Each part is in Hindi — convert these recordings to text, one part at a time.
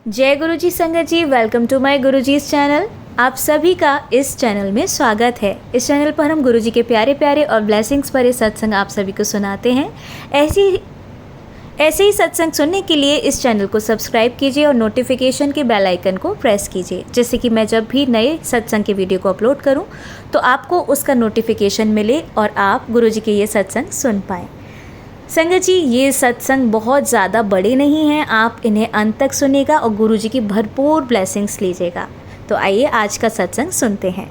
जय गुरुजी संगत जी, welcome to my Guruji's channel. आप सभी का इस चैनल में स्वागत है। इस चैनल पर हम गुरुजी के प्यारे प्यारे और ब्लेसिंग्स भरे सत्संग आप सभी को सुनाते हैं। ऐसे ही सत्संग सुनने के लिए इस चैनल को सब्सक्राइब कीजिए और नोटिफिकेशन के बेल आइकन को प्रेस कीजिए, जिससे कि मैं जब भी नए सत्संग के वीडियो को अपलोड करूं तो आपको उसका नोटिफिकेशन मिले और आप गुरुजी के ये सत्संग सुन पाएँ। संगत जी, ये सत्संग बहुत ज़्यादा बड़े नहीं हैं, आप इन्हें अंत तक सुनिएगा और गुरुजी की भरपूर ब्लेसिंग्स लीजिएगा। तो आइए आज का सत्संग सुनते हैं।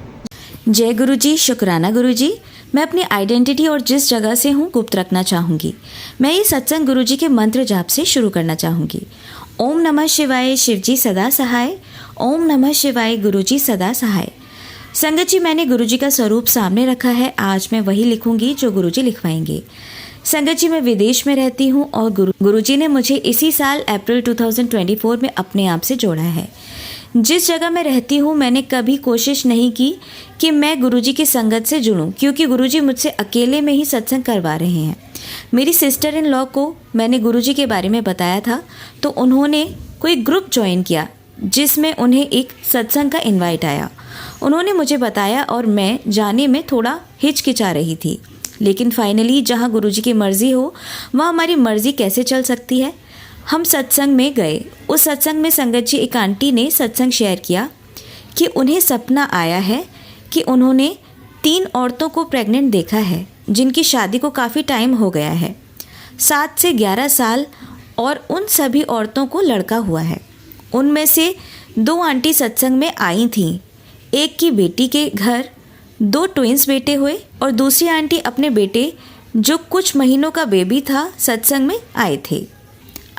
जय गुरुजी, शुक्राना गुरुजी। मैं अपनी आइडेंटिटी और जिस जगह से हूँ गुप्त रखना चाहूँगी। मैं ये सत्संग गुरुजी के मंत्र जाप से शुरू करना चाहूँगी। ओम नमः शिवाय, शिवजी सदा सहाय। ओम नमः शिवाय, गुरुजी सदा सहाय। संगत जी, मैंने गुरुजी का स्वरूप सामने रखा है। आज मैं वही लिखूँगी जो गुरुजी लिखवाएंगे। संगत जी, मैं विदेश में रहती हूँ और गुरुजी ने मुझे इसी साल अप्रैल 2024 में अपने आप से जोड़ा है। जिस जगह मैं रहती हूँ मैंने कभी कोशिश नहीं की कि मैं गुरुजी की संगत से जुड़ूं, क्योंकि गुरुजी मुझसे अकेले में ही सत्संग करवा रहे हैं। मेरी सिस्टर इन लॉ को मैंने गुरुजी के बारे में बताया था तो उन्होंने कोई ग्रुप ज्वाइन किया जिसमें उन्हें एक सत्संग का इन्वाइट आया। उन्होंने मुझे बताया और मैं जाने में थोड़ा हिचकिचा रही थी, लेकिन फाइनली जहाँ गुरुजी की मर्ज़ी हो वहाँ हमारी मर्ज़ी कैसे चल सकती है। हम सत्संग में गए। उस सत्संग में संगत जी एक आंटी ने सत्संग शेयर किया कि उन्हें सपना आया है कि उन्होंने 3 औरतों को प्रेग्नेंट देखा है जिनकी शादी को काफ़ी टाइम हो गया है, 7 से 11 साल, और उन सभी औरतों को लड़का हुआ है। उनमें से 2 आंटी सत्संग में आई थीं। एक की बेटी के घर 2 ट्विंस बेटे हुए और दूसरी आंटी अपने बेटे जो कुछ महीनों का बेबी था सत्संग में आए थे।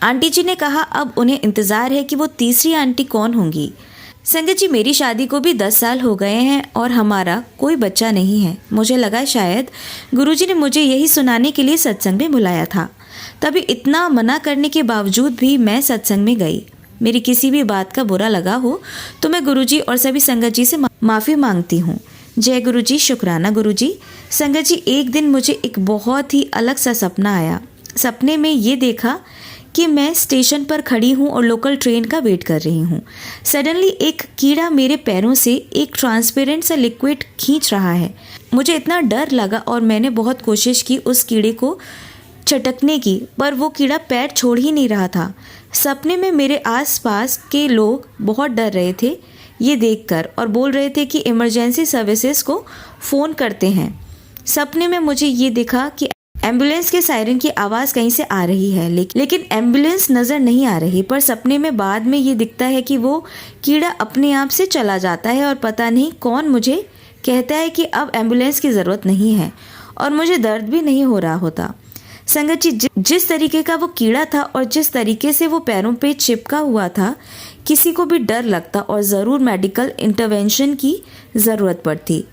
आंटी जी ने कहा अब उन्हें इंतज़ार है कि वो तीसरी आंटी कौन होंगी। संगत जी, मेरी शादी को भी 10 साल हो गए हैं और हमारा कोई बच्चा नहीं है। मुझे लगा शायद गुरुजी ने मुझे यही सुनाने के लिए सत्संग में बुलाया था, तभी इतना मना करने के बावजूद भी मैं सत्संग में गई। मेरी किसी भी बात का बुरा लगा हो तो मैं गुरुजी और सभी संगत जी से माफ़ी मांगती हूँ। जय गुरुजी, शुक्राना गुरुजी। संगत जी, एक दिन मुझे एक बहुत ही अलग सा सपना आया। सपने में ये देखा कि मैं स्टेशन पर खड़ी हूँ और लोकल ट्रेन का वेट कर रही हूँ। सडनली एक कीड़ा मेरे पैरों से एक ट्रांसपेरेंट सा लिक्विड खींच रहा है। मुझे इतना डर लगा और मैंने बहुत कोशिश की उस कीड़े को चटकने की, पर वो कीड़ा पैर छोड़ ही नहीं रहा था। सपने में मेरे आसपास के लोग बहुत डर रहे थे ये देखकर और बोल रहे थे कि इमरजेंसी सर्विसेज को फ़ोन करते हैं। सपने में मुझे ये दिखा कि एम्बुलेंस के सायरन की आवाज़ कहीं से आ रही है, लेकिन एम्बुलेंस नज़र नहीं आ रही। पर सपने में बाद में ये दिखता है कि वो कीड़ा अपने आप से चला जाता है और पता नहीं कौन मुझे कहता है कि अब एम्बुलेंस की ज़रूरत नहीं है और मुझे दर्द भी नहीं हो रहा होता। संगत जी, जिस तरीके का वो कीड़ा था और जिस तरीके से वो पैरों पे चिपका हुआ था, किसी को भी डर लगता और ज़रूर मेडिकल इंटरवेंशन की ज़रूरत पड़ती।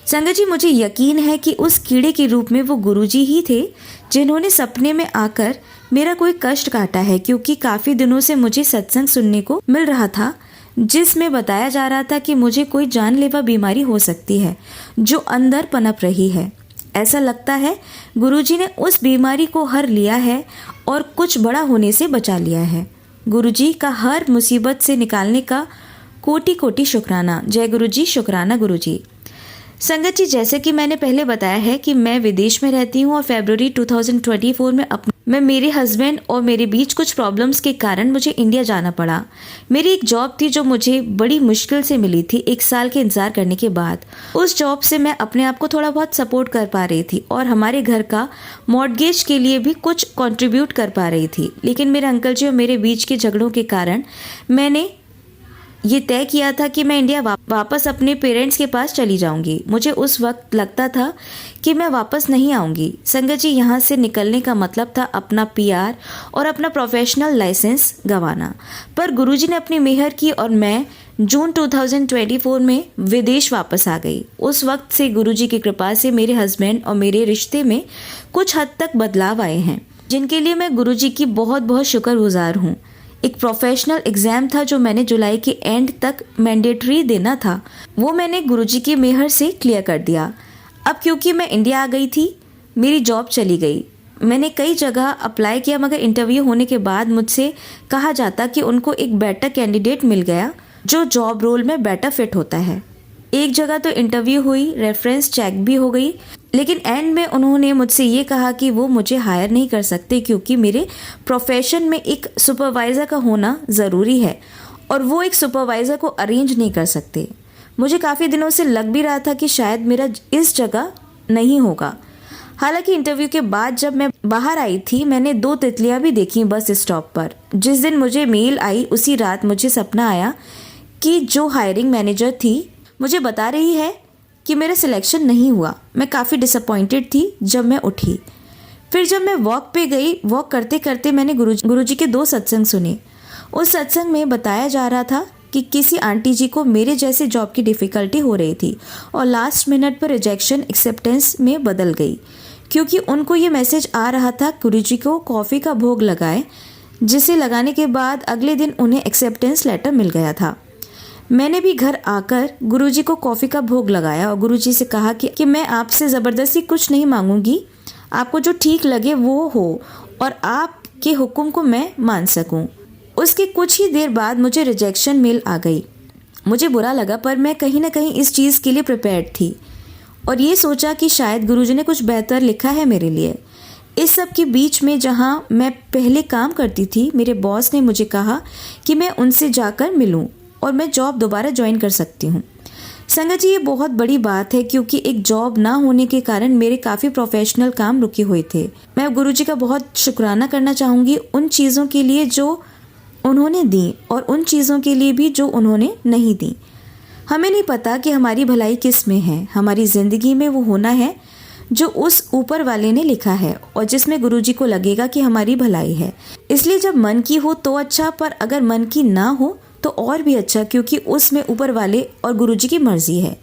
संगत जी, मुझे यकीन है कि उस कीड़े के रूप में वो गुरुजी ही थे जिन्होंने सपने में आकर मेरा कोई कष्ट काटा है, क्योंकि काफ़ी दिनों से मुझे सत्संग सुनने को मिल रहा था जिसमें बताया जा रहा था कि मुझे कोई जानलेवा बीमारी हो सकती है जो अंदर पनप रही है। ऐसा लगता है गुरुजी ने उस बीमारी को हर लिया है और कुछ बड़ा होने से बचा लिया है। गुरुजी का हर मुसीबत से निकालने का कोटि कोटि शुक्राना। जय गुरुजी, शुक्राना गुरुजी। संगत जी, जैसे कि मैंने पहले बताया है कि मैं विदेश में रहती हूँ और फरवरी 2024 में मेरे हस्बैंड और मेरे बीच कुछ प्रॉब्लम्स के कारण मुझे इंडिया जाना पड़ा। मेरी एक जॉब थी जो मुझे बड़ी मुश्किल से मिली थी 1 साल के इंतज़ार करने के बाद। उस जॉब से मैं अपने आप को थोड़ा बहुत सपोर्ट कर पा रही थी और हमारे घर का मॉर्टगेज के लिए भी कुछ कंट्रीब्यूट कर पा रही थी। लेकिन मेरे अंकल जी और मेरे बीच के झगड़ों के कारण मैंने ये तय किया था कि मैं इंडिया वापस अपने पेरेंट्स के पास चली जाऊंगी। मुझे उस वक्त लगता था कि मैं वापस नहीं आऊंगी। संगत जी, यहाँ से निकलने का मतलब था अपना पीआर और अपना प्रोफेशनल लाइसेंस गंवाना। पर गुरुजी ने अपनी मेहर की और मैं जून 2024 में विदेश वापस आ गई। उस वक्त से गुरुजी की कृपा से मेरे हस्बैंड और मेरे रिश्ते में कुछ हद तक बदलाव आए हैं, जिनके लिए मैं गुरुजी की बहुत बहुत शुक्रगुजार हूँ। एक प्रोफेशनल एग्ज़ाम था जो मैंने जुलाई के एंड तक मैंडेटरी देना था, वो मैंने गुरुजी की मेहर से क्लियर कर दिया। अब क्योंकि मैं इंडिया आ गई थी, मेरी जॉब चली गई। मैंने कई जगह अप्लाई किया, मगर इंटरव्यू होने के बाद मुझसे कहा जाता कि उनको एक बेटर कैंडिडेट मिल गया जो जॉब रोल में बेटर फिट होता है। एक जगह तो इंटरव्यू हुई, रेफरेंस चेक भी हो गई, लेकिन एंड में उन्होंने मुझसे ये कहा कि वो मुझे हायर नहीं कर सकते क्योंकि मेरे प्रोफेशन में एक सुपरवाइज़र का होना ज़रूरी है और वो एक सुपरवाइज़र को अरेंज नहीं कर सकते। मुझे काफ़ी दिनों से लग भी रहा था कि शायद मेरा इस जगह नहीं होगा। हालांकि इंटरव्यू के बाद जब मैं बाहर आई थी, मैंने 2 तितलियां भी देखी बस स्टॉप पर। जिस दिन मुझे मेल आई उसी रात मुझे सपना आया कि जो हायरिंग मैनेजर थी मुझे बता रही है कि मेरा सिलेक्शन नहीं हुआ। मैं काफ़ी डिसअपॉइंटेड थी जब मैं उठी। फिर जब मैं वॉक पे गई, वॉक करते करते मैंने गुरुजी के 2 सत्संग सुने। उस सत्संग में बताया जा रहा था कि किसी आंटी जी को मेरे जैसे जॉब की डिफ़िकल्टी हो रही थी और लास्ट मिनट पर रिजेक्शन एक्सेप्टेंस में बदल गई क्योंकि उनको ये मैसेज आ रहा था गुरुजी को कॉफ़ी का भोग लगाए, जिसे लगाने के बाद अगले दिन उन्हें एक्सेप्टेंस लेटर मिल गया था। मैंने भी घर आकर गुरुजी को कॉफ़ी का भोग लगाया और गुरुजी से कहा कि मैं आपसे ज़बरदस्ती कुछ नहीं मांगूंगी, आपको जो ठीक लगे वो हो और आपके हुक्म को मैं मान सकूं। उसके कुछ ही देर बाद मुझे रिजेक्शन मेल आ गई। मुझे बुरा लगा, पर मैं कहीं ना कहीं इस चीज़ के लिए प्रिपेयर्ड थी और ये सोचा कि शायद गुरुजी ने कुछ बेहतर लिखा है मेरे लिए। इस सब के बीच में जहाँ मैं पहले काम करती थी, मेरे बॉस ने मुझे कहा कि मैं उनसे जाकर मिलूं और मैं जॉब दोबारा ज्वाइन कर सकती हूँ। संगत जी, ये बहुत बड़ी बात है क्योंकि एक जॉब ना होने के कारण मेरे काफ़ी प्रोफेशनल काम रुके हुए थे। मैं गुरुजी का बहुत शुक्राना करना चाहूँगी उन चीज़ों के लिए जो उन्होंने दी और उन चीज़ों के लिए भी जो उन्होंने नहीं दी। हमें नहीं पता कि हमारी भलाई किस में है। हमारी ज़िंदगी में वो होना है जो उस ऊपर वाले ने लिखा है और जिसमें गुरुजी को लगेगा कि हमारी भलाई है। इसलिए जब मन की हो तो अच्छा, पर अगर मन की ना हो तो और भी अच्छा, क्योंकि उसमें ऊपर वाले और गुरुजी की मर्जी है।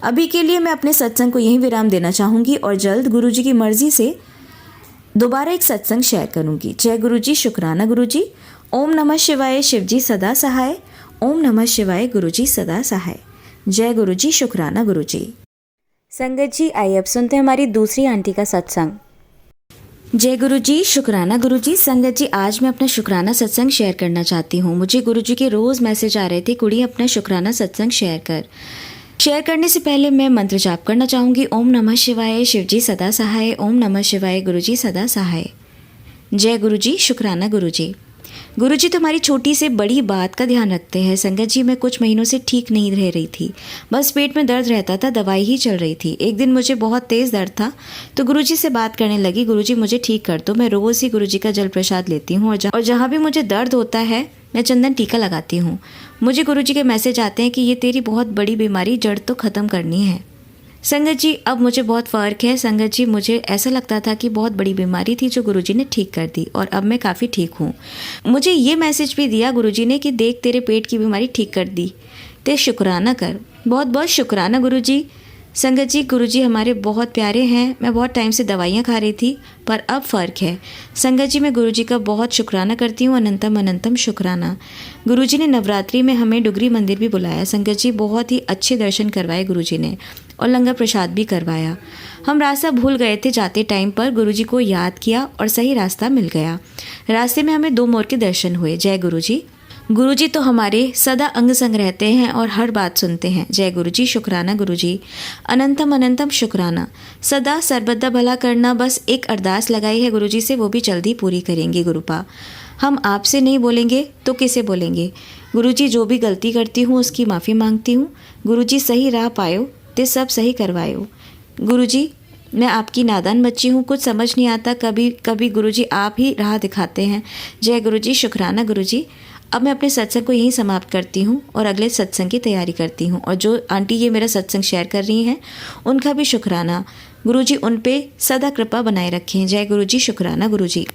अभी के लिए मैं अपने सत्संग को यहीं विराम देना चाहूँगी और जल्द गुरुजी की मर्जी से दोबारा एक सत्संग शेयर करूँगी। जय गुरुजी, शुक्राना गुरुजी। ओम नमः शिवाय, शिवजी सदा सहाय। ओम नमः शिवाय, गुरुजी सदा सहाय। जय गुरुजी, शुक्राना गुरुजी। संगत जी, आइए अब सुनते हैं हमारी दूसरी आंटी का सत्संग। जय गुरुजी, शुक्राना गुरुजी। संगत जी, आज मैं अपना शुक्राना सत्संग शेयर करना चाहती हूँ। मुझे गुरुजी के रोज़ मैसेज आ रहे थे, कुड़ी अपना शुक्राना सत्संग शेयर कर। शेयर करने से पहले मैं मंत्र जाप करना चाहूँगी। ओम नमः शिवाय, शिवजी सदा सहाय। ओम नमः शिवाय, गुरुजी सदा सहाय। जय गुरुजी, शुक्राना गुरुजी। गुरुजी तो हमारी छोटी से बड़ी बात का ध्यान रखते हैं। संगत जी, मैं कुछ महीनों से ठीक नहीं रह रही थी, बस पेट में दर्द रहता था, दवाई ही चल रही थी। एक दिन मुझे बहुत तेज़ दर्द था तो गुरुजी से बात करने लगी, गुरुजी मुझे ठीक कर दो। मैं रोज़ ही गुरुजी का जल प्रसाद लेती हूँ और जहाँ भी मुझे दर्द होता है मैं चंदन टीका लगाती हूँ। मुझे गुरुजी के मैसेज आते हैं कि ये तेरी बहुत बड़ी बीमारी जड़ तो ख़त्म करनी है। संगत जी, अब मुझे बहुत फ़र्क है। संगत जी, मुझे ऐसा लगता था कि बहुत बड़ी बीमारी थी जो गुरुजी ने ठीक कर दी और अब मैं काफ़ी ठीक हूँ। मुझे ये मैसेज भी दिया गुरुजी ने कि देख, तेरे पेट की बीमारी ठीक कर दी, ते शुक्राना कर। बहुत बहुत शुक्राना गुरुजी। संगत जी, गुरुजी हमारे बहुत प्यारे हैं। मैं बहुत टाइम से दवाइयाँ खा रही थी पर अब फ़र्क है। संगत जी, मैं गुरुजी का बहुत शुक्राना करती हूँ। अनंतम अनंतम शुक्राना। गुरुजी ने नवरात्रि में हमें डुगरी मंदिर भी बुलाया। संगत जी, बहुत ही अच्छे दर्शन करवाए गुरुजी ने और लंगर प्रसाद भी करवाया। हम रास्ता भूल गए थे जाते टाइम पर गुरुजी को याद किया और सही रास्ता मिल गया। रास्ते में हमें 2 मोर के दर्शन हुए। जय गुरुजी। गुरुजी तो हमारे सदा अंग संग रहते हैं और हर बात सुनते हैं। जय गुरुजी, शुक्राना गुरुजी। अनंतम अनंतम शुक्राना। सदा सर्वदा भला करना, बस एक अरदास लगाई है गुरुजी से, वो भी जल्दी पूरी करेंगे गुरुपा। हम आपसे नहीं बोलेंगे तो किसे बोलेंगे। गुरुजी, जो भी गलती करती हूँ उसकी माफ़ी मांगती हूँ। गुरुजी, सही राह पायो ते सब सही करवायो। गुरुजी, मैं आपकी नादान बच्ची हूँ, कुछ समझ नहीं आता, कभी कभी गुरुजी आप ही राह दिखाते हैं। जय गुरुजी, शुक्राना गुरुजी। अब मैं अपने सत्संग को यहीं समाप्त करती हूँ और अगले सत्संग की तैयारी करती हूँ। और जो आंटी ये मेरा सत्संग शेयर कर रही हैं उनका भी शुक्राना। गुरुजी उन पे सदा कृपा बनाए रखें। जय गुरुजी, शुक्राना गुरुजी।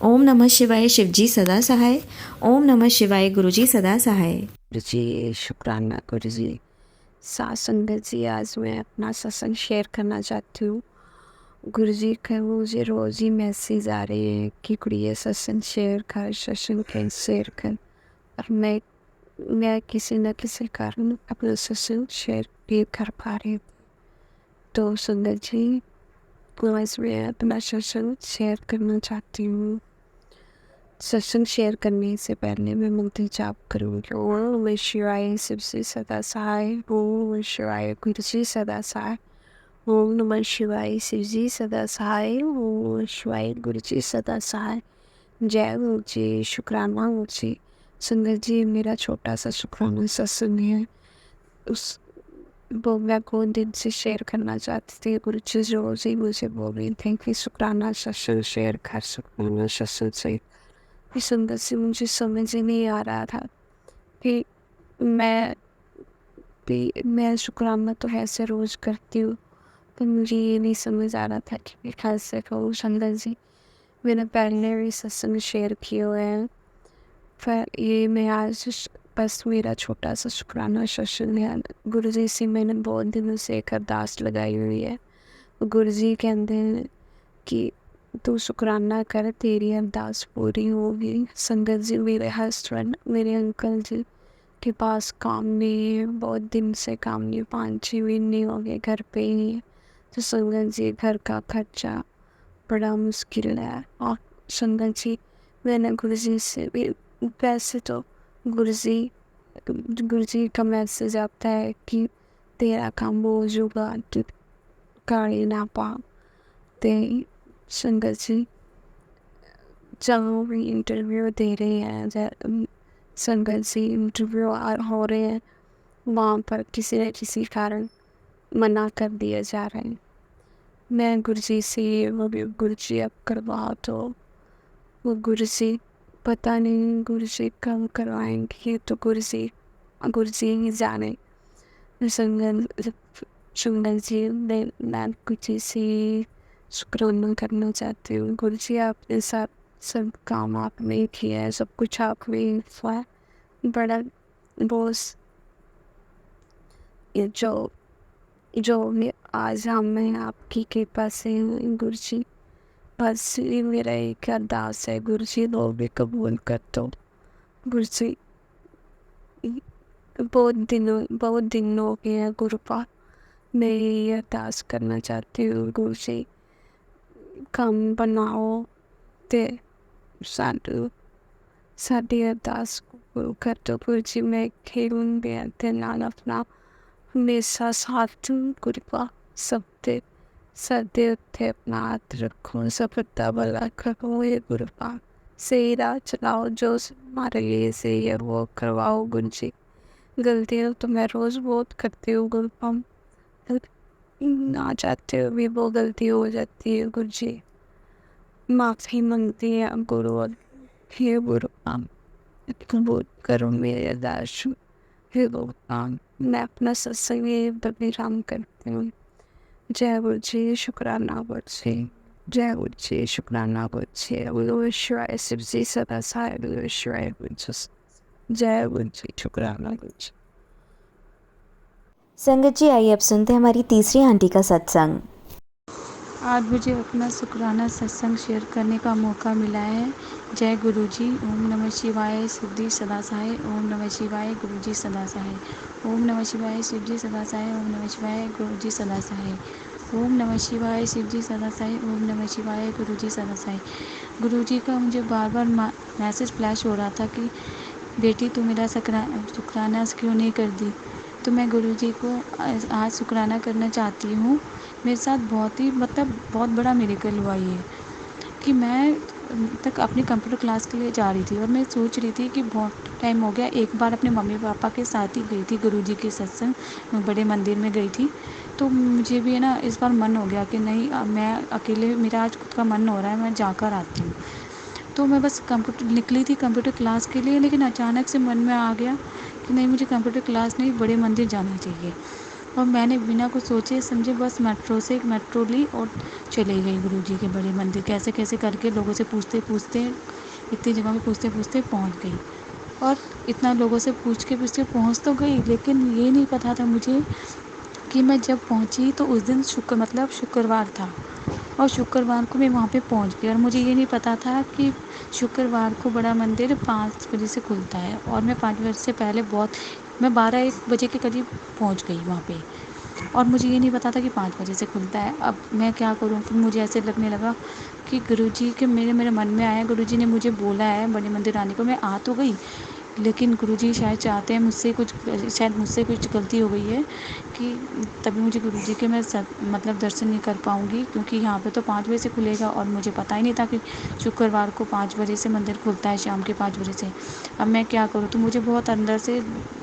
ओम नमः शिवाय, शिवजी सदा सहाय। ओम नमः शिवाय, गुरुजी सदा सहाय। गुरुजी, शुक्राना गुरुजी। साथ संगत जी, आज मैं अपना सत्संग शेयर करना चाहती हूँ। गुरुजी का मुझे रोज़ ही मैसेज आ रहे हैं कि कुड़िए सत्संग शेयर कर, सत्संग शेयर कर। और मैं किसी न किसी कारण अपना सत्संग शेयर भी कर पा रही हूँ। तो संगत जी, आज मैं अपना सत्संग शेयर करना चाहती हूँ। सत्संग शेयर करने से पहले मैं मंत्र जाप करूँगी। ओम नमः शिवाय शिव जी सदा सहाय। ओम नमः शिवाय गुरु जी सदा सहाय। ओम नमः शिवाय शिव जी सदा सहाय। ओम नमः शिवाय गुरु जी सदा सहाय। जय गुरु जी, शुक्राना गुरु जी। संगत जी, मेरा छोटा सा शुक्राना सत्संग है। उस वो मैं बहुत दिन से शेयर करना चाहती थी। गुरु जी रोज ही मुझे बोल रही थी कि शुक्राना सत्संग शेयर कर, शुक्राना सत्संग से। इस संगत से मुझे समझ ही नहीं आ रहा था कि मैं मैं शुक्राना तो ऐसे रोज करती हूँ, तो मुझे ये नहीं समझ आ रहा था कि मैं कैसे करूँ। संगत जी, मैंने पहले भी सत्संग शेयर किए हुए हैं, पर ये मैं आज बस मेरा छोटा सा शुक्राना सत्संग है। गुरु जी से मैंने बहुत दिनों से एक अरदास लगाई हुई है। गुरु जी कहते हैं कि तू शुक्राना कर, तेरी अरदास पूरी होगी। संगत जी, मेरे हस्बैंड, मेरे अंकल जी के पास काम नहीं है, बहुत दिन से काम नहीं, 5-6 महीने हो गए घर पे ही है। तो संगत जी, घर का खर्चा बड़ा मुश्किल है। और संगत जी, मैंने गुरु जी से भी, वैसे तो गुरु जी का मैसेज आता है कि तेरा काम बोझ होगा, तू गाड़ी ना पा। ते संगत जी, जहाँ भी इंटरव्यू दे रहे हैं, संगत जी इंटरव्यू हो रहे हैं, वहाँ पर किसी न किसी कारण मना कर दिया जा रहा है। मैं गुरु जी से वो भी, गुरु जी अब करवा तो वो गुरु जी, पता नहीं गुरु जी कब करवाएंगे, तो गुरु जी ही जाने। संगत संगत जी, मैं गुरु जी से शुक्राना करना चाहती हूँ। गुरु जी, आपने सब काम आपने ही किया है, सब कुछ आपने ही हुआ है। बड़ा बोस, ये जो भी आज हमें आपकी कृपा से हैं, गुरु जी, बस ये मेरा एक अरदास है, गुरु जी वो भी कबूल कर दो। गुरु जी, बहुत दिन हो गए हैं गुरु पास, मैं यही अरदास करना चाहती हूँ। गुरु जी, ਕੰਮ ਬਣਾਓ ਤੇ ਸਾਡੀ ਅਰਦਾਸ ਕਬੂਲ ਕਰ ਦਿਓ। ਗੁਰੂ ਜੀ, ਮੈਂ ਖੇਡਣ ਦੇ ਨਾਲ ਆਪਣਾ ਹਮੇਸ਼ਾ ਸਾਥ ਗੁਰੂਆ ਸਭ ਦੇ ਸਾਡੇ ਉੱਤੇ ਆਪਣਾ ਹੱਥ ਰੱਖੋ, ਸਫਲਤਾ ਵਾਲਾ ਕਰੋ। ਇਹ ਗੁਰੂਆ सही राह चलाओ, जो हमारे लिए सही है वो करवाओ। गुरु जी, गलतियाँ तो मैं रोज़ बहुत करती हूँ गुरु, ना चाहते हुए वो गलती हो जाती है। गुरु जी, माफ़ी मांगती है गुरु, और हे गुरु कबूल करो मेरे अरदास। हे भगवान, मैं अपना सत्संग विराम करती हूँ। जय गुरु जी, शुक्राना गुरु जी। जय गुरु जी, शुक्राना गुरु जी। बोलो शिवाय शिव जी सदा सहाय। बोलो शिवाय गुरु जी। जय गुरु जी, शुक्राना गुरु जी। संगत जी, आइए अब सुनते हैं हमारी तीसरी आंटी का सत्संग। आज मुझे अपना शुक्राना सत्संग शेयर करने का मौका मिला है। जय गुरु जी। ओम नमः शिवाय शिव जी सदा सहाय। ओम नमः शिवाय गुरु जी सदा सहाय। ओम नमः शिवाय शिव जी सदा सहाय। ओम नमः शिवाय गुरु जी सदा सहाय। ओम नमः शिवाय शिव जी सदा सहाय। ओम नमः शिवाय गुरु जी सदा सहाय। गुरु जी का मुझे बार बार मैसेज फ्लैश हो रहा था कि बेटी तू मेरा शुक्राना क्यों नहीं कर दी। तो मैं गुरु जी को आज शुक्राना करना चाहती हूँ। मेरे साथ बहुत ही बहुत बड़ा मिरेकल हुआ ये कि मैं तक अपनी कंप्यूटर क्लास के लिए जा रही थी और मैं सोच रही थी कि बहुत टाइम हो गया, एक बार अपने मम्मी पापा के साथ ही गई थी गुरु जी के सत्संग, बड़े मंदिर में गई थी। तो मुझे भी है ना इस बार मन हो गया कि नहीं, मैं अकेले, मेरा आज खुद का मन हो रहा है, मैं जाकर आती हूँ। तो मैं बस निकली थी कंप्यूटर क्लास के लिए, लेकिन अचानक से मन में आ गया कि नहीं, मुझे कंप्यूटर क्लास नहीं, बड़े मंदिर जाना चाहिए। और मैंने बिना कुछ सोचे समझे बस मेट्रो ली और चले गई गुरु जी के बड़े मंदिर। कैसे कैसे करके लोगों से पूछते पूछते, इतनी जगह में पूछते पूछते पहुंच गई। और इतना लोगों से पूछ के पहुंच तो गई, लेकिन ये नहीं पता था मुझे कि मैं जब पहुंची तो उस दिन शुक्रवार था, और शुक्रवार को मैं वहाँ पे पहुँच गई। और मुझे ये नहीं पता था कि शुक्रवार को बड़ा मंदिर 5 बजे से खुलता है, और मैं 5 बजे से पहले मैं 12-1 बजे के करीब पहुँच गई वहाँ पे। और मुझे ये नहीं पता था कि 5 बजे से खुलता है। अब मैं क्या करूँ? फिर मुझे ऐसे लगने लगा कि गुरुजी के मेरे मन में आया, गुरुजी ने मुझे बोला है बड़े मंदिर आने को, मैं आ तो गई, लेकिन गुरुजी शायद चाहते हैं शायद मुझसे कुछ गलती हो गई है कि तभी मुझे गुरुजी के मैं मतलब दर्शन नहीं कर पाऊँगी, क्योंकि यहाँ पे तो 5 बजे से खुलेगा और मुझे पता ही नहीं था कि शुक्रवार को 5 बजे से मंदिर खुलता है, शाम के 5 बजे से। अब मैं क्या करूँ? तो मुझे बहुत अंदर से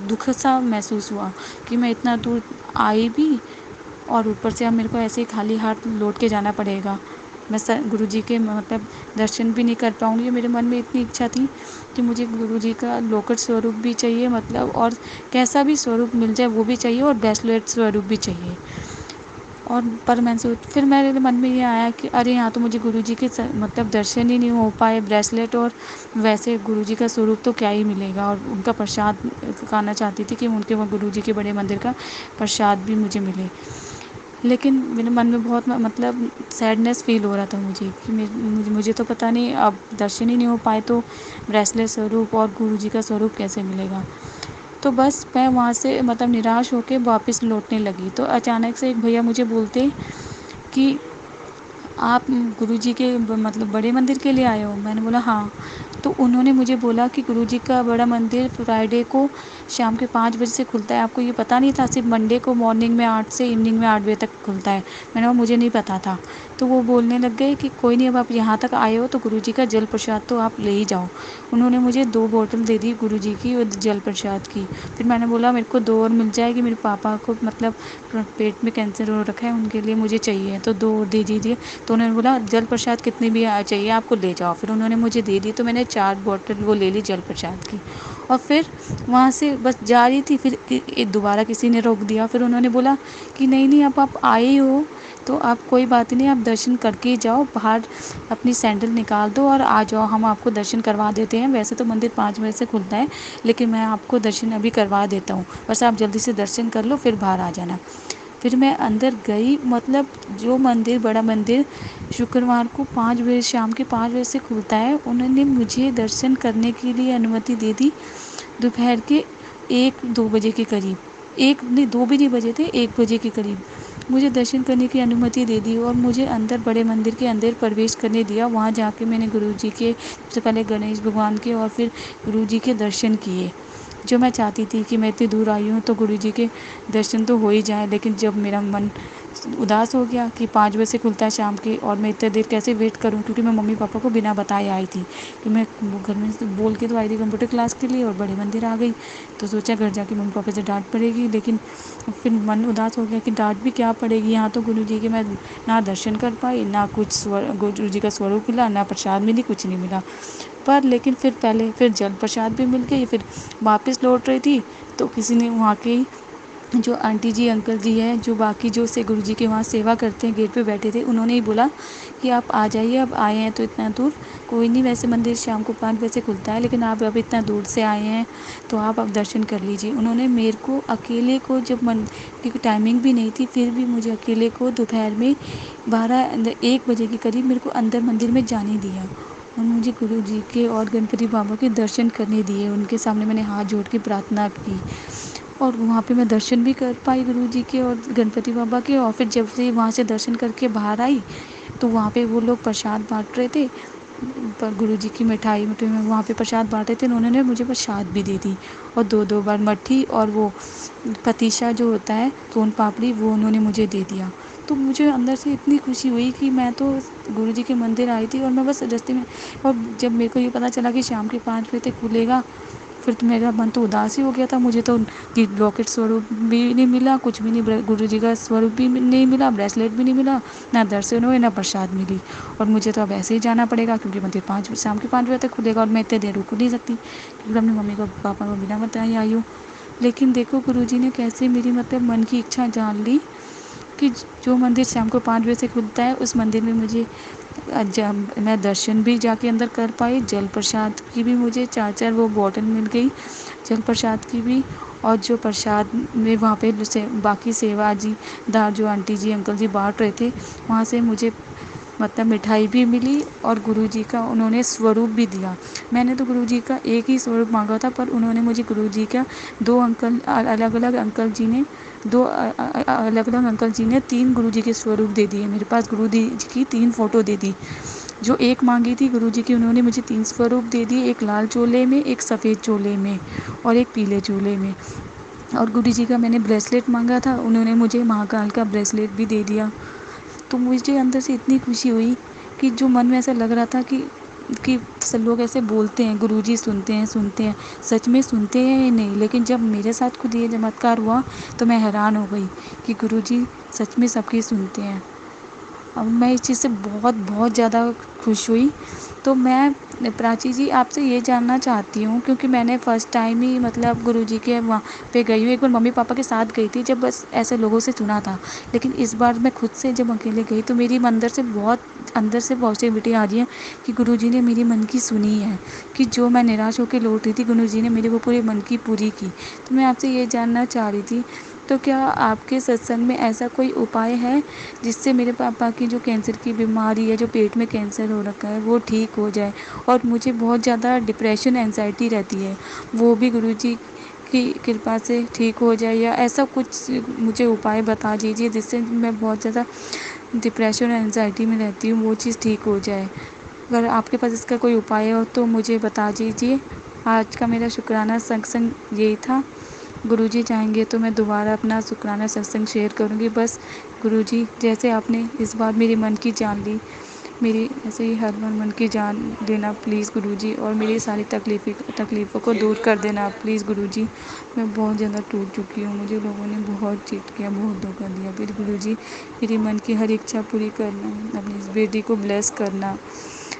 दुःख सा महसूस हुआ कि मैं इतना दूर आई भी और ऊपर से अब मेरे को ऐसे ही खाली हाथ लौट के जाना पड़ेगा। मैं गुरुजी के मतलब दर्शन भी नहीं कर पाऊँगी। मेरे मन में इतनी इच्छा थी कि मुझे गुरुजी का लोकेट स्वरूप भी चाहिए, मतलब और कैसा भी स्वरूप मिल जाए वो भी चाहिए, और ब्रेसलेट स्वरूप भी चाहिए। और पर मैंने फिर मेरे मन में ये आया कि अरे यहाँ तो मुझे गुरुजी के मतलब दर्शन ही नहीं हो पाए, ब्रेसलेट और वैसे गुरुजी का स्वरूप तो क्या ही मिलेगा, और उनका प्रसाद खाना चाहती थी कि उनके वो गुरुजी के बड़े मंदिर का प्रसाद भी मुझे मिले। लेकिन मेरे मन में बहुत मतलब सैडनेस फ़ील हो रहा था मुझे कि मुझे तो पता नहीं, अब दर्शन ही नहीं हो पाए तो ब्रेसलेट स्वरूप और गुरुजी का स्वरूप कैसे मिलेगा। तो बस मैं वहाँ से मतलब निराश होके वापस लौटने लगी, तो अचानक से एक भैया मुझे बोलते कि आप गुरुजी के मतलब बड़े मंदिर के लिए आए हो? मैंने बोला हाँ। तो उन्होंने मुझे बोला कि गुरुजी का बड़ा मंदिर फ्राइडे को शाम के 5 बजे से खुलता है, आपको ये पता नहीं था? सिर्फ मंडे को मॉर्निंग में 8 से इवनिंग में 8 बजे तक खुलता है। मैंने कहा मुझे नहीं पता था। तो वो बोलने लग गए कि कोई नहीं, अब आप यहाँ तक आए हो तो गुरुजी का जल प्रसाद तो आप ले ही जाओ। उन्होंने मुझे 2 बॉटल दे दी गुरुजी की और जल प्रसाद की। फिर मैंने बोला मेरे को 2 और मिल जाएगी, मेरे पापा को मतलब पेट में कैंसर हो रखा है, उनके लिए मुझे चाहिए, तो 2 और दे दीजिए। तो उन्होंने बोला जल प्रसाद कितनी भी चाहिए आपको, ले जाओ। फिर उन्होंने मुझे दे दी, तो मैंने 4 बॉटल वो ले ली जल प्रसाद की। और फिर वहाँ से बस जा रही थी, फिर दोबारा किसी ने रोक दिया। फिर उन्होंने बोला कि नहीं नहीं, अब आप आए हो तो आप कोई बात नहीं, आप दर्शन करके ही जाओ, बाहर अपनी सैंडल निकाल दो और आ जाओ, हम आपको दर्शन करवा देते हैं। वैसे तो मंदिर 5 बजे से खुलता है, लेकिन मैं आपको दर्शन अभी करवा देता हूँ, बस आप जल्दी से दर्शन कर लो फिर बाहर आ जाना। फिर मैं अंदर गई, मतलब जो मंदिर बड़ा मंदिर शुक्रवार को 5 बजे शाम के 5 बजे से खुलता है, उन्होंने मुझे दर्शन करने के लिए अनुमति दे दी दोपहर के 1-2 बजे के करीब। 1 नहीं 2 भी नहीं बजे थे, 1 बजे के करीब मुझे दर्शन करने की अनुमति दे दी और मुझे अंदर बड़े मंदिर के अंदर प्रवेश करने दिया। वहाँ जाके मैंने गुरुजी के सबसे पहले गणेश भगवान के और फिर गुरुजी के दर्शन किए। जो मैं चाहती थी कि मैं इतनी दूर आई हूँ तो गुरुजी के दर्शन तो हो ही जाए, लेकिन जब मेरा मन उदास हो गया कि 5 बजे से खुलता है शाम के और मैं इतने देर कैसे वेट करूँ, क्योंकि मैं मम्मी पापा को बिना बताए आई थी कि मैं घर में से बोल के तो आई थी कंप्यूटर क्लास के लिए और बड़े मंदिर आ गई। तो सोचा घर जाके मम्मी पापा से डांट पड़ेगी, लेकिन फिर मन उदास हो गया कि डांट भी क्या पड़ेगी, यहाँ तो गुरुजी के मैं ना दर्शन कर पाई, ना कुछ गुरुजी का स्वरूप मिला, ना प्रसाद मिली, कुछ नहीं मिला। पर लेकिन फिर जल प्रसाद भी मिल गई। फिर वापस लौट रही थी तो किसी ने वहाँ के जो आंटी जी अंकल जी हैं, जो बाकी जो से गुरुजी के वहाँ सेवा करते हैं, गेट पे बैठे थे, उन्होंने ही बोला कि आप आ जाइए, अब आए हैं तो इतना दूर, कोई नहीं, वैसे मंदिर शाम को 5 बजे से खुलता है, लेकिन आप अब इतना दूर से आए हैं तो आप अब दर्शन कर लीजिए। उन्होंने मेरे को अकेले को, जब क्योंकि टाइमिंग भी नहीं थी, फिर भी मुझे अकेले को दोपहर में 1 बजे के करीब मेरे को अंदर मंदिर में जाने दिया और मुझे गुरुजी के और गणपति बाबा के दर्शन करने दिए। उनके सामने मैंने हाथ जोड़ के प्रार्थना की और वहाँ पे मैं दर्शन भी कर पाई गुरुजी के और गणपति बाबा के। और फिर जब से वहाँ से दर्शन करके बाहर आई तो वहाँ पे वो लोग प्रसाद बांट रहे थे, पर गुरुजी की मिठाई में वहाँ पे प्रसाद बांट रहे थे, उन्होंने मुझे प्रसाद भी दे दी और 2-2 बार मट्ठी और वो पतीसा जो होता है सोन पापड़ी, वो उन्होंने मुझे दे दिया। तो मुझे अंदर से इतनी खुशी हुई कि मैं तो गुरुजी के मंदिर आई थी और मैं बस रास्ते में, और जब मेरे को ये पता चला कि शाम के 5 बजे तक खुलेगा, फिर तो मेरा मन तो उदास ही हो गया था। मुझे तो कि लॉकेट स्वरूप भी नहीं मिला, कुछ भी नहीं, गुरुजी का स्वरूप भी नहीं मिला, ब्रेसलेट भी नहीं मिला, ना दर्शन हुए, ना प्रसाद मिली। और मुझे तो अब ऐसे ही जाना पड़ेगा क्योंकि मंदिर शाम के 5 बजे तक खुलेगा और मैं इतने देर रुक नहीं सकती क्योंकि अपनी मम्मी को पापा को बिना बताए आई हूँ। लेकिन देखो गुरुजी ने कैसे मेरी मतलब मन की इच्छा जान ली कि जो मंदिर शाम को 5 बजे से खुलता है उस मंदिर में मुझे मैं दर्शन भी जाके अंदर कर पाई, जल प्रसाद की भी मुझे 4-4 वो बॉटल मिल गई जल प्रसाद की भी। और जो प्रसाद में वहाँ पे बाकी सेवा जी दार जो आंटी जी अंकल जी बांट रहे थे, वहाँ से मुझे मतलब मिठाई भी मिली और गुरुजी का उन्होंने स्वरूप भी दिया। मैंने तो गुरुजी का एक ही स्वरूप मांगा था, पर उन्होंने मुझे गुरुजी का 2 अंकल अलग अलग अंकल जी ने दो अलग अलग अंकल जी ने 3 गुरुजी के स्वरूप दे दिए मेरे पास। गुरु जी की 3 फ़ोटो दे दी। जो एक मांगी थी गुरुजी की, उन्होंने मुझे 3 स्वरूप दे दिए, एक लाल चोले में, एक सफ़ेद चोले में और एक पीले चोले में। और गुरुजी का मैंने ब्रेसलेट मांगा था, उन्होंने मुझे महाकाल का ब्रेसलेट भी दे दिया। तो मुझे अंदर से इतनी खुशी हुई कि जो मन में ऐसा लग रहा था कि सब लोग ऐसे बोलते हैं गुरुजी सुनते हैं, सच में सुनते हैं या नहीं। लेकिन जब मेरे साथ खुद ये चमत्कार हुआ तो मैं हैरान हो गई कि गुरुजी सच में सबकी सुनते हैं। अब मैं इस चीज़ से बहुत बहुत ज़्यादा खुश हुई। तो मैं प्राची जी आपसे ये जानना चाहती हूँ, क्योंकि मैंने फ़र्स्ट टाइम ही मतलब गुरुजी के वहाँ पे गई हूँ। एक बार मम्मी पापा के साथ गई थी, जब बस ऐसे लोगों से सुना था। लेकिन इस बार मैं खुद से जब अकेले गई तो मेरी अंदर से पॉजिटिविटी आ रही है कि गुरुजी ने मेरी मन की सुनी है, कि जो मैं निराश होकर लौट रही थी गुरुजी ने मेरे वो पूरे मन की पूरी की। तो मैं आपसे ये जानना चाह रही थी, तो क्या आपके सत्संग में ऐसा कोई उपाय है जिससे मेरे पापा की जो कैंसर की बीमारी है, जो पेट में कैंसर हो रखा है, वो ठीक हो जाए? और मुझे बहुत ज़्यादा डिप्रेशन एंजाइटी रहती है, वो भी गुरुजी की कृपा से ठीक हो जाए, या ऐसा कुछ मुझे उपाय बता दीजिए जिससे मैं बहुत ज़्यादा डिप्रेशन और एंजाइटी में रहती हूँ, वो चीज़ ठीक हो जाए। अगर आपके पास इसका कोई उपाय हो तो मुझे बता दीजिए। आज का मेरा शुक्राना सत्संग यही था। गुरुजी चाहेंगे तो मैं दोबारा अपना शुक्राना सत्संग शेयर करूँगी। बस गुरुजी जैसे आपने इस बार मेरे मन की जान ली, मेरी ऐसे ही हर बार मन की जान लेना प्लीज़ गुरुजी, और मेरी सारी तकलीफ़ों को दूर कर देना प्लीज़ गुरुजी। मैं बहुत ज़्यादा टूट चुकी हूँ, मुझे लोगों ने बहुत चीट किया, बहुत धोखा दिया। फिर गुरुजी मेरी मन की हर इच्छा पूरी करना, अपनी इस बेटी को ब्लेस करना।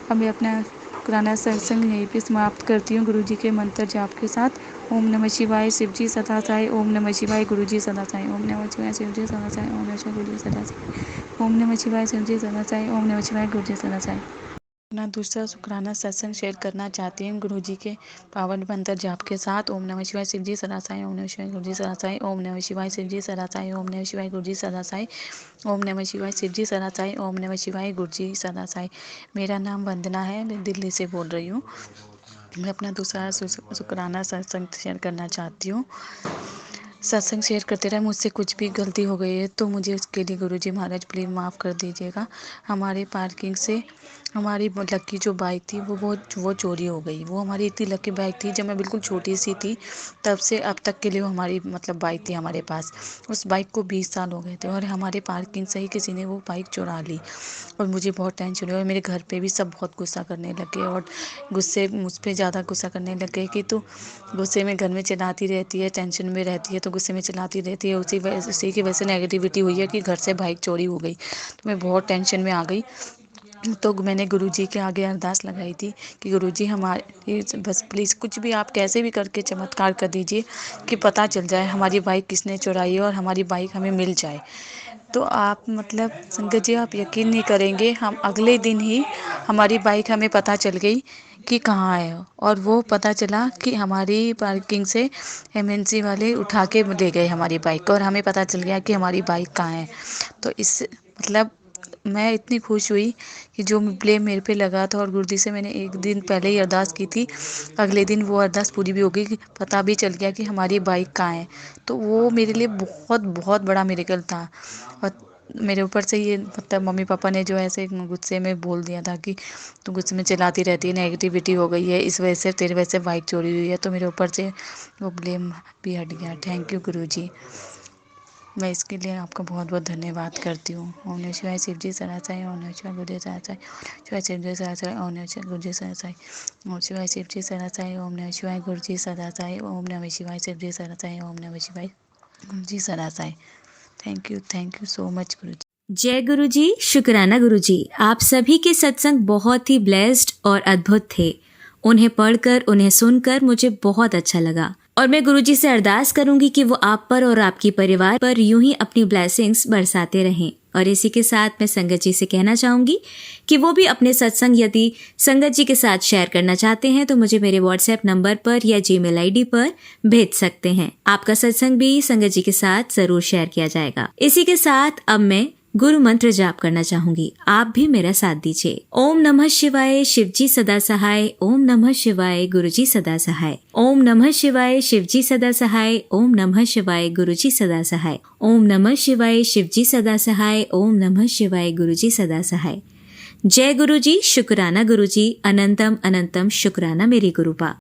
अब मैं अपना शुक्राना सत्संग यहीं पे समाप्त करती हूँ गुरुजी के मंत्र जाप के साथ। ओम नमः शिवाय, शिवजी सदा साई। ओम नमः शिवाय, गुरुजी सदा साई। ओम नमः शिवाय, शिवजी सदा साई। ओम नमः शिवाय, गुरुजी सदा साई। ओम नमः शिवाय, शिवजी सदा साई। ओम नमः शिवाय, गुरुजी सदा साई। अपना दूसरा शुक्राना सत्संग शेयर करना चाहती हूँ गुरुजी के पावन मंत्र जाप के साथ। ओम नमः शिवाय, शिवजी सदा साई। ओम नमः शिवाय, गुरुजी सदा साई। ओम नमः शिवाय, शिवजी सदा साई। ओम नमः शिवाय, गुरुजी सदा साई। ओम नमः शिवाय, शिवजी सदा साई। ओम नमः शिवाय, गुरुजी सदा साई। मेरा नाम वंदना है, मैं दिल्ली से बोल रही हूँ। मैं अपना दूसरा शुक्राना सत्संग शेयर करना चाहती हूँ। सत्संग शेयर करते रहे, मुझसे कुछ भी गलती हो गई है तो मुझे उसके लिए गुरुजी महाराज प्लीज़ माफ़ कर दीजिएगा। हमारे पार्किंग से हमारी लकी जो बाइक थी वो चोरी हो गई। वो हमारी इतनी लकी बाइक थी, जब मैं बिल्कुल छोटी सी थी तब से अब तक के लिए वो हमारी मतलब बाइक थी हमारे पास। उस बाइक को 20 साल हो गए थे और हमारे पार्किंग से ही किसी ने वो बाइक चुरा ली और मुझे बहुत टेंशन हुई। और मेरे घर पे भी सब बहुत गुस्सा करने लगे और गुस्से मुझ पर ज़्यादा गुस्सा करने लगे कि तू गुस्से में घर में चिल्लाती रहती है, टेंशन में रहती है तो गुस्से में चिल्लाती रहती है। उसी की वजह से नेगेटिविटी हुई है कि घर से बाइक चोरी हो गई। तो मैं बहुत टेंशन में आ गई। तो मैंने गुरुजी के आगे अरदास लगाई थी कि गुरुजी हमारे बस प्लीज़ कुछ भी आप कैसे भी करके चमत्कार कर दीजिए कि पता चल जाए हमारी बाइक किसने चुराई है और हमारी बाइक हमें मिल जाए। तो आप मतलब संगत जी आप यकीन नहीं करेंगे, हम अगले दिन ही हमारी बाइक हमें पता चल गई कि कहाँ है। और वो पता चला कि हमारी पार्किंग से एमएनसी वाले उठा के ले गए हमारी बाइक और हमें पता चल गया कि हमारी बाइक कहाँ है। तो इस मतलब मैं इतनी खुश हुई कि जो ब्लेम मेरे पे लगा था, और गुरुजी से मैंने एक दिन पहले ही अरदास की थी, अगले दिन वो अरदास पूरी भी हो गई कि पता भी चल गया कि हमारी बाइक कहाँ है। तो वो मेरे लिए बहुत बहुत बड़ा मिरेकल था। और मेरे ऊपर से ये मतलब मम्मी पापा ने जो ऐसे गुस्से में बोल दिया था कि तू गुस्से में चिल्लाती रहती है, नेगेटिविटी हो गई है, इस वजह से तेरे वजह से बाइक चोरी हुई है, तो मेरे ऊपर से वो ब्लेम भी हट गया। थैंक यू गुरुजी, मैं इसके लिए आपका बहुत बहुत धन्यवाद करती हूँ। ओम नमः शिवाय, शिवजी सदा साई। ओम नमः शिवाय, गुरुजी सदा साई। शिवाय शिवजी सदा साई। ओम नमः शिवाय, गुरुजी सदा साई। ओम शिवाय शिवजी सदा साई। ओम नमः शिवाय, गुरुजी सदा साई। ओम नमः शिवाय, शिवजी सदा साई। ओम नमः शिवाय, गुरुजी सदा साई। Thank you so much Guruji. जय गुरुजी, शुक्राना गुरुजी। आप सभी के सत्संग बहुत ही ब्लेस्ड और अद्भुत थे। उन्हें पढ़कर, उन्हें सुनकर मुझे बहुत अच्छा लगा और मैं गुरुजी से अरदास करूंगी कि वो आप पर और आपकी परिवार पर यूं ही अपनी ब्लेसिंग्स बरसाते रहें। और इसी के साथ मैं संगत जी से कहना चाहूंगी कि वो भी अपने सत्संग यदि संगत जी के साथ शेयर करना चाहते हैं तो मुझे मेरे व्हाट्सएप नंबर पर या जीमेल आईडी पर भेज सकते हैं। आपका सत्संग भी संगत जी के साथ जरूर शेयर किया जाएगा। इसी के साथ अब मैं गुरु मंत्र जाप करना चाहूंगी। आप भी मेरा साथ दीजिए। ओम नमः शिवाय, शिवजी सदा सहाय। ओम नमः शिवाय, गुरुजी सदा सहाय। ओम नमः शिवाय, शिवजी सदा सहाय। ओम नमः शिवाय, गुरुजी सदा सहाय। ओम नमः शिवाय, शिवजी सदा सहाय। ओम नमः शिवाय, गुरुजी सदा सहाय। जय गुरुजी, शुक्राना गुरुजी, अनंतम अनंतम शुक्राना मेरे गुरुपा।